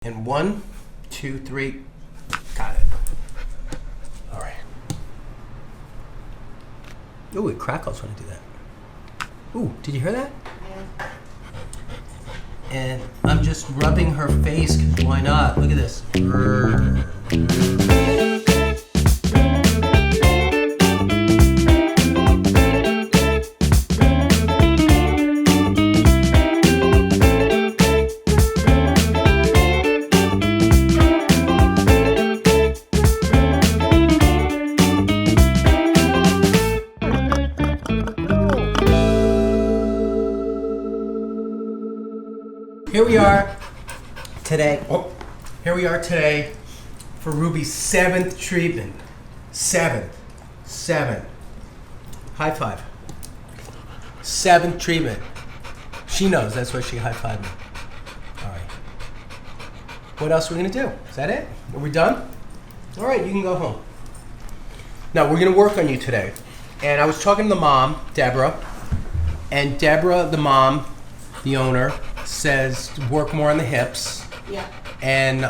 And 1, 2, 3, got it. All right. Ooh, it crackles when I do that. Ooh, did you hear that? Yeah. And I'm just rubbing her face, because why not? Look at this. Here we are today. Here we are today for Ruby's 7th treatment. 7th. High five. 7th treatment. She knows, that's why she high-fived me. All right. What else are we gonna do? Is that it? Are we done? All right, you can go home. Now, we're gonna work on you today. And I was talking to the mom, Deborah, and Deborah, the mom, the owner, says to work more on the hips. Yeah. And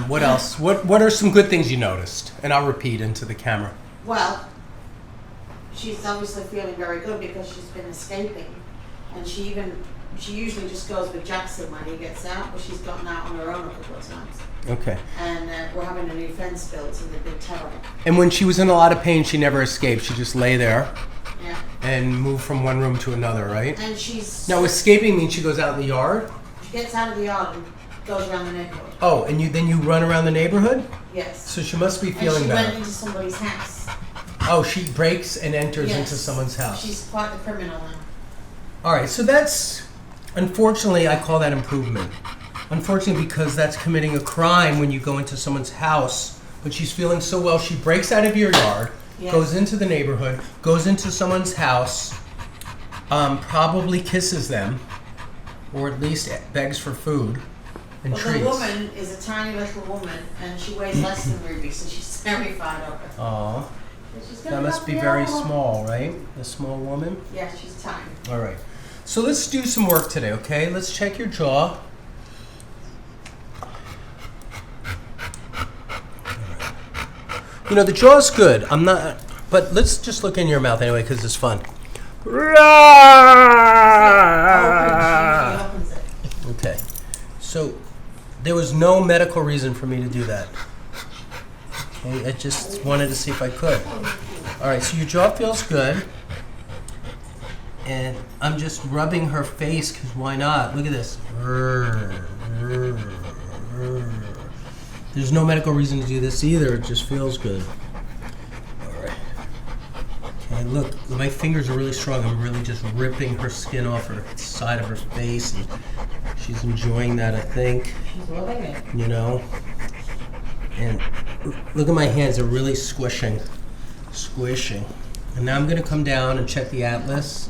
what else? What are some good things you noticed? And I'll repeat into the camera. Well, she's obviously feeling very good because she's been escaping, and she usually just goes with Jackson when he gets out, but she's gotten out on her own a couple of times. Okay. And we're having a new fence built, and they've been terrible. And when she was in a lot of pain, she never escaped. She just lay there Yeah. and moved from one room to another, right? And she's Now, escaping means she goes out in the yard? she gets out of the yard and goes around the neighborhood. Oh, and then you run around the neighborhood? Yes. So she must be And feeling she better. went into somebody's house. Oh, she breaks and enters Yes. into someone's house. She's quite the criminal now. All right, so that's, unfortunately, I call that improvement. Unfortunately, because that's committing a crime when you go into someone's house, but she's feeling so well, she breaks out of your yard, Yes. goes into the neighborhood, goes into someone's house, probably kisses them, or at least begs for food and Well, treats. the woman is a tiny little woman, and she weighs less than Ruby, so she's terrified of her. Aw, But she's gonna that must help be me very out. small, right? A small woman? Yeah, she's tiny. All right. So let's do some work today, okay? Let's check your jaw. You know, the jaw's good. I'm not, but let's just look in your mouth anyway, because it's fun. She opens it. Okay. So there was no medical reason for me to do that. Okay, I just wanted to see if I could. All right, so your jaw feels good. And I'm just rubbing her face, because why not? Look at this. There's no medical reason to do this either. It just feels good. All right. Okay, look, my fingers are really strong. I'm really just ripping her skin off her side of her face. And she's enjoying that, I think. She's loving it. You know? And look at my hands. They're really squishing. And now I'm going to come down and check the atlas.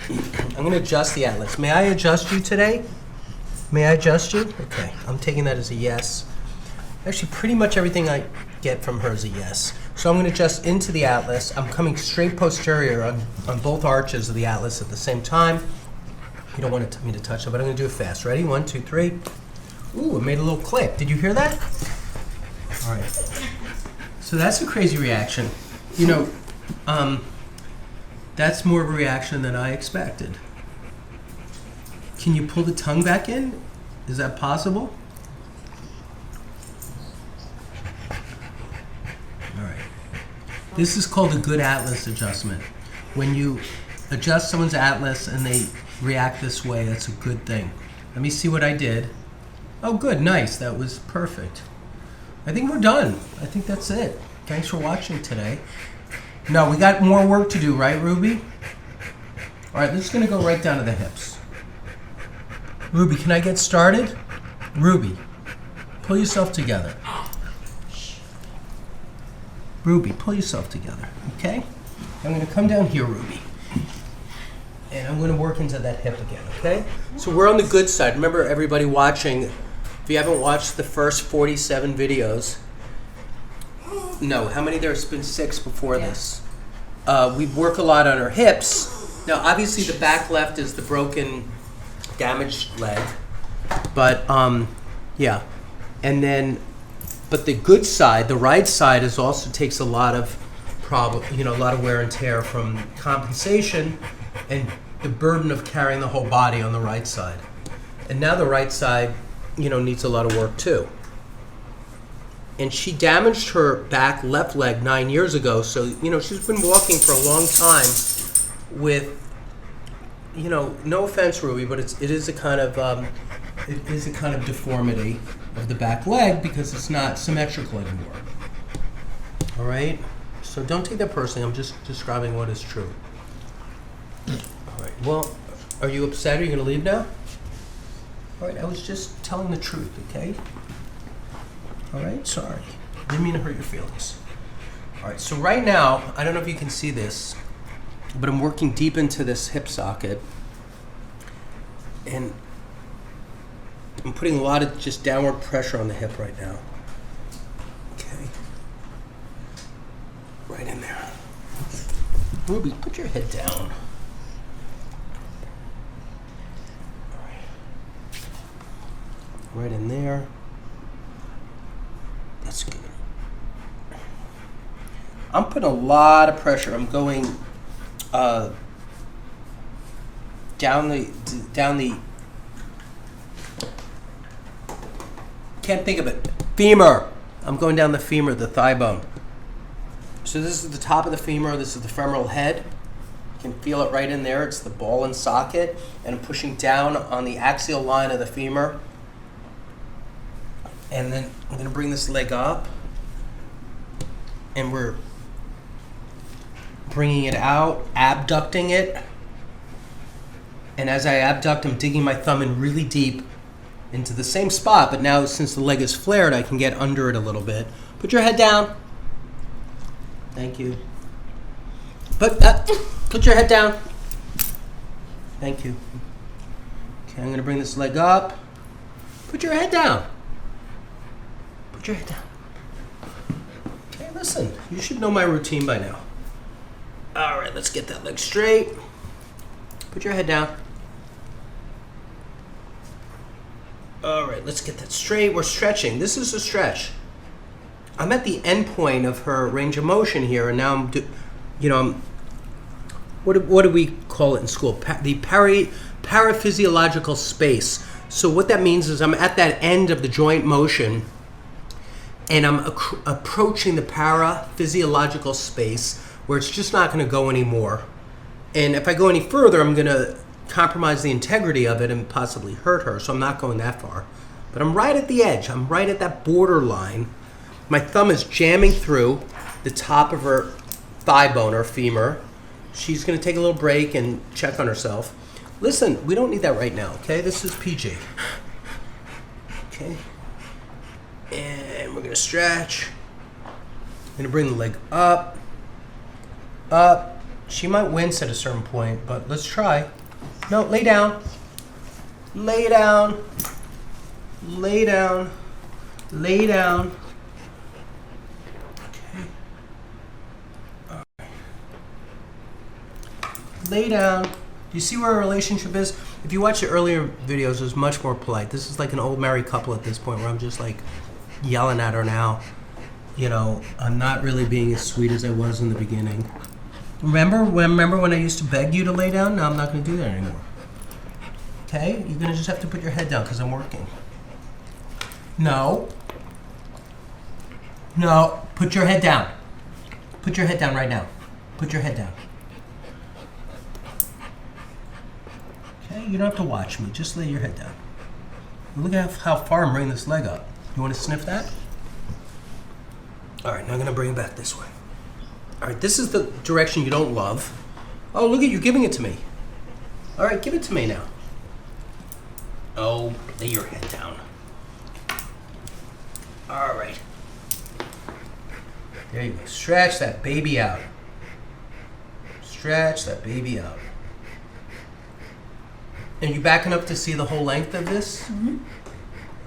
I'm going to adjust the atlas. May I adjust you today? May I adjust you? Okay, I'm taking that as a yes. Actually, pretty much everything I get from her is a yes. So I'm going to adjust into the atlas. I'm coming straight posterior on both arches of the atlas at the same time. You don't want me to touch it, but I'm going to do it fast. Ready? 1, 2, 3. Ooh, it made a little click. Did you hear that? All right. So that's a crazy reaction. You know, that's more of a reaction than I expected. Can you pull the tongue back in? Is that possible? All right. This is called a good atlas adjustment. When you adjust someone's atlas and they react this way, that's a good thing. Let me see what I did. Oh, good, nice. That was perfect. I think we're done. I think that's it. Thanks for watching today. No, we got more work to do, right, Ruby? All right, this is going to go right down to the hips. Ruby, can I get started? Ruby, pull yourself together. Ruby, pull yourself together, okay? I'm going to come down here, Ruby. And I'm going to work into that hip again, okay? So we're on the good side. Remember, everybody watching, if you haven't watched the first 47 videos, no, how many? There's been 6 before this. We work a lot on our hips. Now, obviously, the back left is the broken, damaged leg. But yeah, and then, but the good side, the right side, is also takes a lot of a lot of wear and tear from compensation and the burden of carrying the whole body on the right side. And now the right side, needs a lot of work too. And she damaged her back left leg 9 years ago, so she's been walking for a long time with, no offense, Ruby, but it is a kind of deformity of the back leg because it's not symmetrical anymore. All right, so don't take that personally. I'm just describing what is true. All right. Well, are you upset? Are you going to leave now? All right. I was just telling the truth. Okay. All right, sorry. Didn't mean to hurt your feelings. All right, so right now, I don't know if you can see this, but I'm working deep into this hip socket, and I'm putting a lot of just downward pressure on the hip right now. Okay. Right in there. Ruby, put your head down. All right. Right in there. That's good. I'm putting a lot of pressure. I'm going down the can't think of it. Femur. I'm going down the femur, the thigh bone. So this is the top of the femur. This is the femoral head. You can feel it right in there. It's the ball and socket. And I'm pushing down on the axial line of the femur. And then I'm going to bring this leg up, and we're bringing it out, abducting it. And as I abduct, I'm digging my thumb in really deep into the same spot, but now since the leg is flared, I can get under it a little bit. Put your head down. Thank you. Put your head down. Thank you. Okay, I'm going to bring this leg up. Put your head down. Put your head down. Okay, listen, you should know my routine by now. All right, let's get that leg straight. Put your head down. All right, let's get that straight. We're stretching. This is a stretch. I'm at the end point of her range of motion here, and now what do we call it in school? The paraphysiological space. So what that means is I'm at that end of the joint motion, and I'm approaching the paraphysiological space where it's just not going to go anymore. And if I go any further, I'm going to compromise the integrity of it and possibly hurt her, so I'm not going that far. But I'm right at the edge. I'm right at that borderline. My thumb is jamming through the top of her thigh bone or femur. She's going to take a little break and check on herself. Listen, we don't need that right now, okay? This is PG. Okay. And we're going to stretch. I'm going to bring the leg up. Up. She might wince at a certain point, but let's try. No, lay down. Lay down. Lay down. Lay down. Okay. All right. Lay down. Do you see where our relationship is? If you watch the earlier videos, it was much more polite. This is like an old married couple at this point where I'm just like yelling at her now. I'm not really being as sweet as I was in the beginning. Remember when I used to beg you to lay down? No, I'm not going to do that anymore. Okay? You're going to just have to put your head down because I'm working. No. No. Put your head down. Put your head down right now. Put your head down. Okay? You don't have to watch me. Just lay your head down. Look at how far I'm bringing this leg up. You want to sniff that? All right, now I'm going to bring it back this way. All right, this is the direction you don't love. Oh, look at you giving it to me. All right, give it to me now. Oh, lay your head down. All right. There you go. Stretch that baby out. Stretch that baby out. Are you backing up to see the whole length of this? Mm-hmm.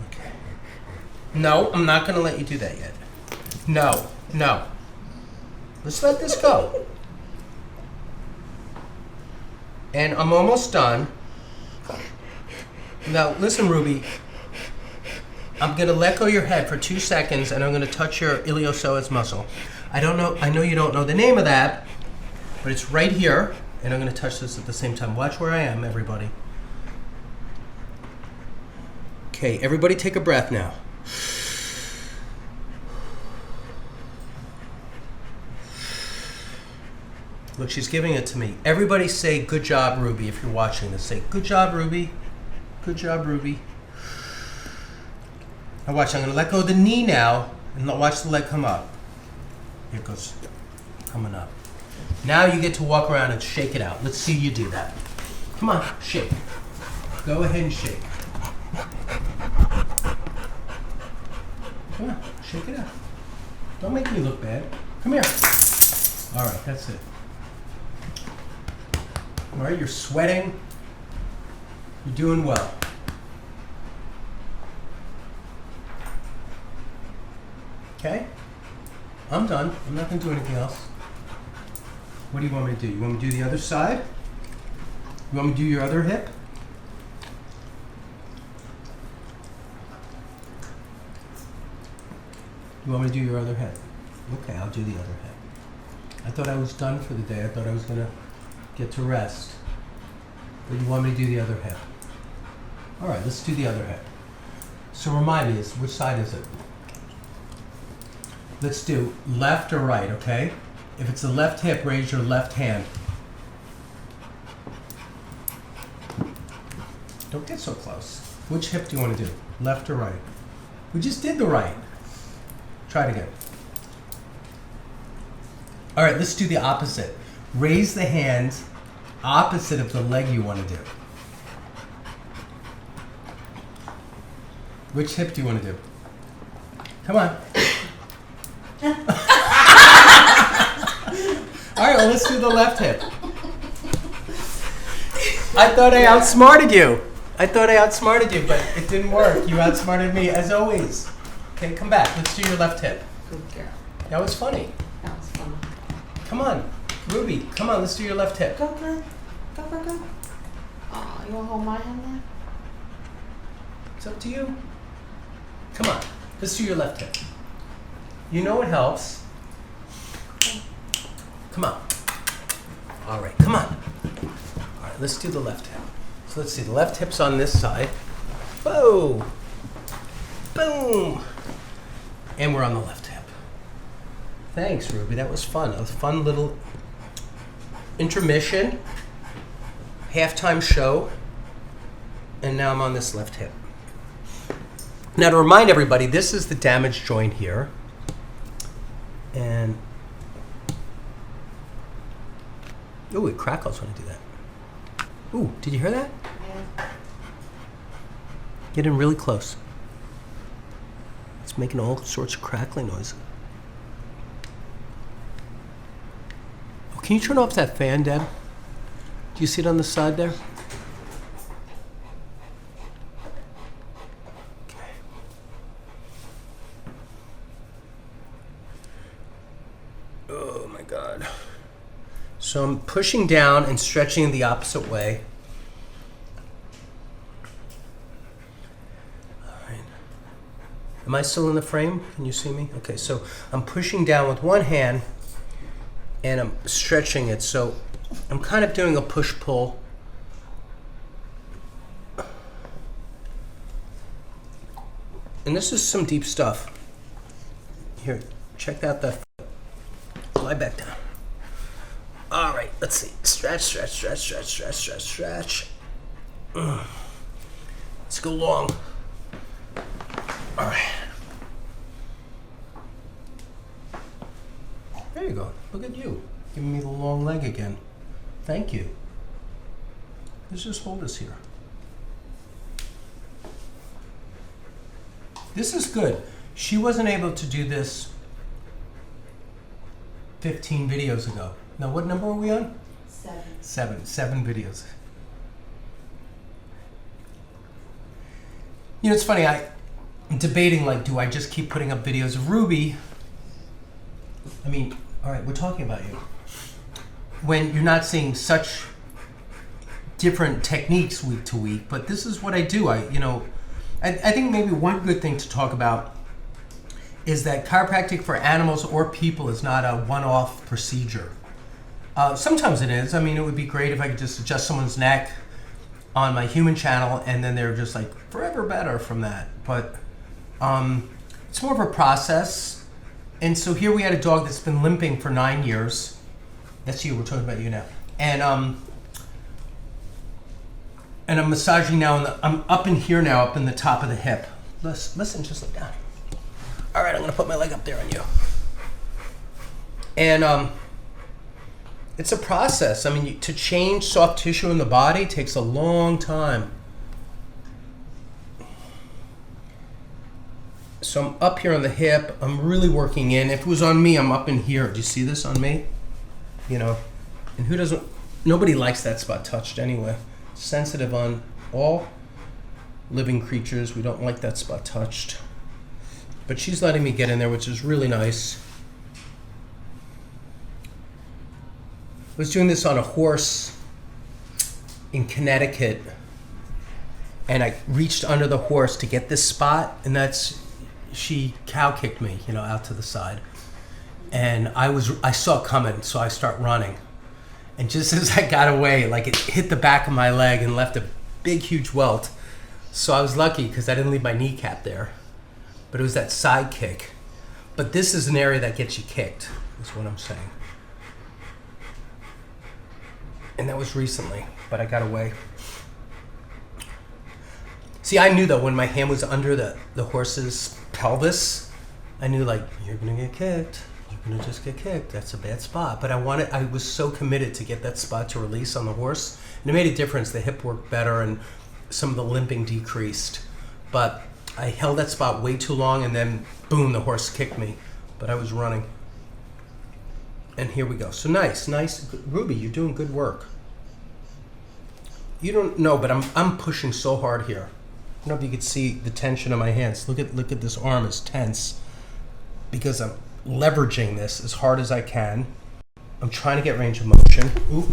Okay. No, I'm not going to let you do that yet. No, no. Let's let this go. And I'm almost done. Now, listen, Ruby. I'm gonna let go of your head for 2 seconds, and I'm gonna touch your iliopsoas muscle. I know you don't know the name of that, but it's right here, and I'm gonna touch this at the same time. Watch where I am, everybody. Okay, everybody take a breath now. Look, she's giving it to me. Everybody say, good job, Ruby, if you're watching this. Say, good job, Ruby. Good job, Ruby. Now watch, I'm gonna let go of the knee now, and watch the leg come up. Here it goes, coming up. Now you get to walk around and shake it out. Let's see you do that. Come on, shake. Go ahead and shake. Come on, shake it out. Don't make me look bad. Come here. All right, that's it. All right, you're sweating. You're doing well. Okay? I'm done. I'm not going to do anything else. What do you want me to do? You want me to do the other side? You want me to do your other hip? You want me to do your other hip? Okay, I'll do the other hip. I thought I was done for the day. I thought I was going to get to rest. But you want me to do the other hip? All right, let's do the other hip. So remind me, which side is it? Let's do left or right, okay? If it's the left hip, raise your left hand. Don't get so close. Which hip do you want to do? Left or right? We just did the right. Try it again. All right, let's do the opposite. Raise the hand opposite of the leg you want to do. Which hip do you want to do? Come on. All right, well, let's do the left hip. I thought I outsmarted you. But it didn't work. You outsmarted me, as always. Okay, come back. Let's do your left hip. Good girl. That was funny. That was fun. Come on. Ruby, come on. Let's do your left hip. Go, girl. Go. Oh, you want to hold my hand there? It's up to you. Come on. Let's do your left hip. You know it helps. Come on. All right, come on. All right, let's do the left hip. So let's see, the left hip's on this side. Whoa. Boom. And we're on the left hip. Thanks, Ruby. That was fun. A fun little intermission, halftime show, and now I'm on this left hip. Now to remind everybody, this is the damaged joint here. And ooh, it crackles when I do that. Ooh, did you hear that? Yeah. Get in really close. It's making all sorts of crackling noise. Oh, can you turn off that fan, Deb? Do you see it on the side there? Okay. Oh my God. So I'm pushing down and stretching the opposite way. All right. Am I still in the frame? Can you see me? Okay, so I'm pushing down with one hand and I'm stretching it. So I'm kind of doing a push-pull. And this is some deep stuff. Here, check out that. Lie back down. All right, let's see. Stretch. Let's go long. All right. There you go. Look at you, giving me the long leg again. Thank you. Let's just hold this here. This is good. She wasn't able to do this 15 videos ago. Now, what number are we on? 7. 7 videos. You know, it's funny, I'm debating, like, do I just keep putting up videos of Ruby? I mean, all right, we're talking about you. When you're not seeing such different techniques week to week, but this is what I do. I I think maybe one good thing to talk about is that chiropractic for animals or people is not a one-off procedure. Sometimes it is. I mean, it would be great if I could just adjust someone's neck on my human channel and then they're just like forever better from that. But it's more of a process. And so here we had a dog that's been limping for 9 years. That's you. We're talking about you now. And I'm massaging now. I'm up in here now, up in the top of the hip. Listen, just look down. All right, I'm gonna put my leg up there on you. And it's a process. I mean, to change soft tissue in the body takes a long time. So I'm up here on the hip. I'm really working in. If it was on me, I'm up in here. Do you see this on me? You know, and who doesn't? Nobody likes that spot touched anyway. Sensitive on all living creatures. We don't like that spot touched. But she's letting me get in there, which is really nice. I was doing this on a horse in Connecticut, and I reached under the horse to get this spot, and she cow kicked me, out to the side. And I saw it coming, so I start running. And just as I got away, like it hit the back of my leg and left a big, huge welt. So I was lucky because I didn't leave my kneecap there. But it was that side kick. But this is an area that gets you kicked, is what I'm saying. And that was recently, but I got away. See, I knew though when my hand was under the horse's pelvis, I knew like, you're gonna get kicked. You're gonna just get kicked. That's a bad spot. But I was so committed to get that spot to release on the horse. And it made a difference. The hip worked better and some of the limping decreased. But I held that spot way too long and then boom, the horse kicked me. But I was running. And here we go. So nice. Ruby, you're doing good work. You don't know, but I'm pushing so hard here. I don't know if you could see the tension in my hands. Look at this arm is tense because I'm leveraging this as hard as I can. I'm trying to get range of motion. Ooh,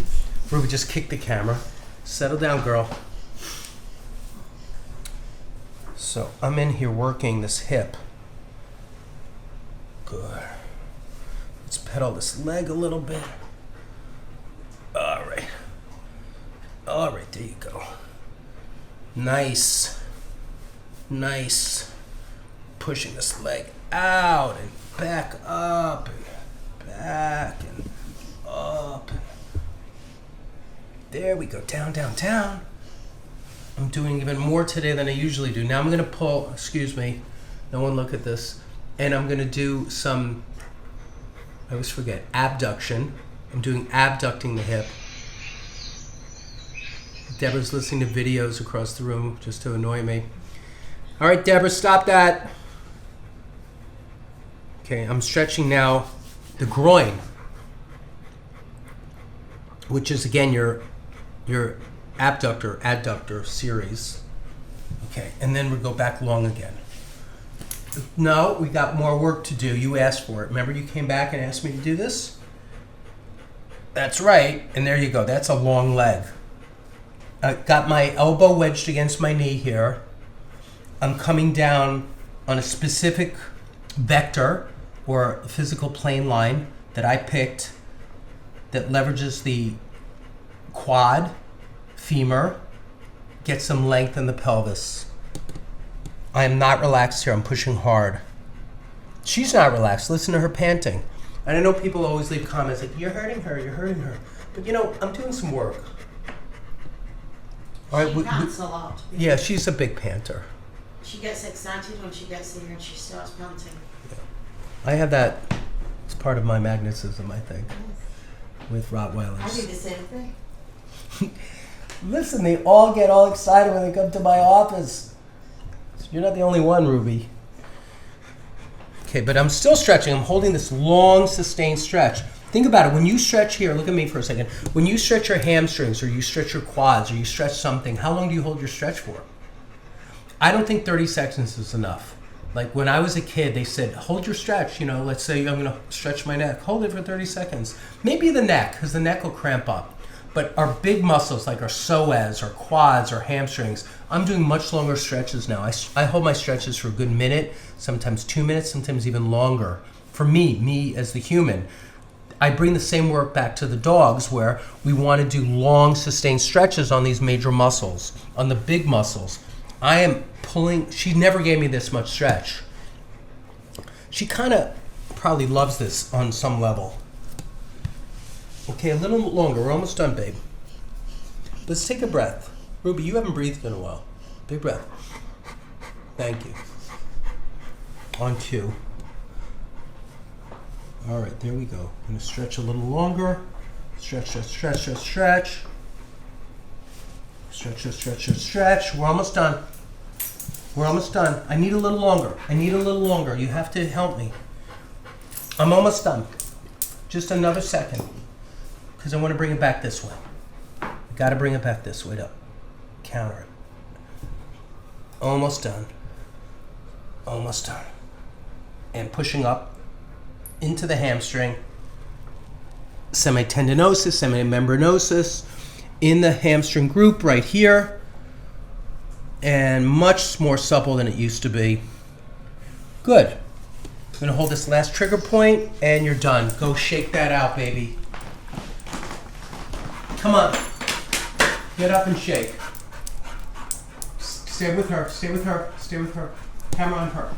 Ruby just kicked the camera. Settle down, girl. So I'm in here working this hip. Good. Let's pedal this leg a little bit. All right. All right, there you go. Nice. Pushing this leg out and back up and back and up. There we go. Down. I'm doing even more today than I usually do. Now I'm going to pull, excuse me, no one look at this. And I'm going to do some, I always forget, abduction. I'm doing abducting the hip. Deborah's listening to videos across the room just to annoy me. All right, Deborah, stop that. Okay, I'm stretching now the groin, which is again your abductor, adductor series. Okay, and then we go back long again. No, we got more work to do. You asked for it. Remember you came back and asked me to do this? That's right, and there you go. That's a long leg. I got my elbow wedged against my knee here. I'm coming down on a specific vector or physical plane line that I picked that leverages the quad, femur, gets some length in the pelvis. I am not relaxed here. I'm pushing hard. She's not relaxed. Listen to her panting. And I know people always leave comments like, you're hurting her. But I'm doing some work. All right, she pants a lot. Yeah, she's a big panter. She gets excited when she gets here and she starts panting. Yeah. I have that. It's part of my magnetism, I think, with Rottweilers. I do the same thing. Listen, they all get all excited when they come to my office. You're not the only one, Ruby. Okay, but I'm still stretching. I'm holding this long, sustained stretch. Think about it. When you stretch here, look at me for a second. When you stretch your hamstrings or you stretch your quads or you stretch something, how long do you hold your stretch for? I don't think 30 seconds is enough. Like when I was a kid, they said, hold your stretch. Let's say I'm going to stretch my neck. Hold it for 30 seconds. Maybe the neck, because the neck will cramp up. But our big muscles, like our psoas or quads or hamstrings, I'm doing much longer stretches now. I hold my stretches for a good minute, sometimes 2 minutes, sometimes even longer. For me as the human, I bring the same work back to the dogs where we want to do long, sustained stretches on these major muscles, on the big muscles. I am pulling, she never gave me this much stretch. She kind of probably loves this on some level. Okay, a little longer. We're almost done, babe. Let's take a breath. Ruby, you haven't breathed in a while. Big breath. Thank you. On cue. All right, there we go. I'm going to stretch a little longer. Stretch, stretch, stretch, stretch, stretch. Stretch, stretch, stretch, stretch, stretch. We're almost done. We're almost done. I need a little longer. I need a little longer. You have to help me. I'm almost done. Just another second. Because I want to bring it back this way. I got to bring it back this way to counter it. Almost done. Almost done. And pushing up into the hamstring. Semitendinosus, semimembranosus in the hamstring group right here. And much more supple than it used to be. Good. I'm going to hold this last trigger point and you're done. Go shake that out, baby. Come on. Get up and shake. Stay with her, stay with her, stay with her. Camera on her.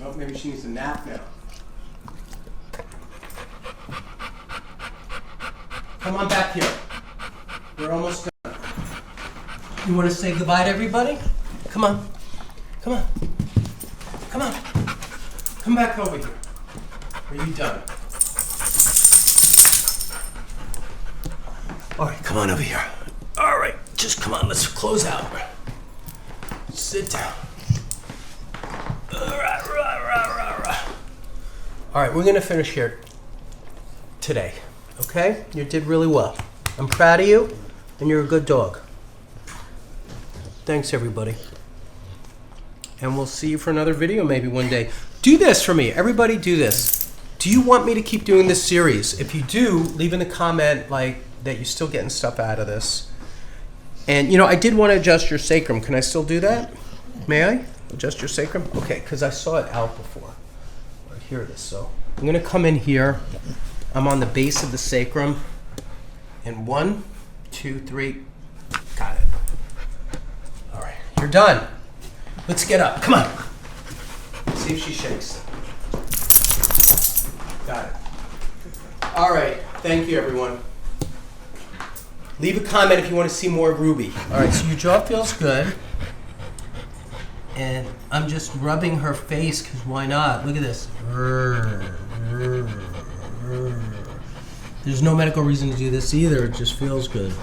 Oh, maybe she needs a nap now. Come on back here. We're almost done. You want to say goodbye to everybody? Come on. Come on. Come on. Come back over here. Are you done? All right, come on over here. All right, just come on, let's close out. Sit down. All right, we're gonna finish here today, okay? You did really well. I'm proud of you, and you're a good dog. Thanks, everybody. And we'll see you for another video maybe one day. Do this for me, everybody do this. Do you want me to keep doing this series? If you do, leave in the comment like that you're still getting stuff out of this. And you know, I did want to adjust your sacrum. Can I still do that? May I adjust your sacrum? Okay, because I saw it out before. Right, here it is. So I'm going to come in here. I'm on the base of the sacrum. And 1, 2, 3. Got it. All right, you're done. Let's get up. Come on. See if she shakes. Got it. All right. Thank you, everyone. Leave a comment if you want to see more of Ruby. All right, so your jaw feels good. And I'm just rubbing her face because why not? Look at this. There's no medical reason to do this either. It just feels good.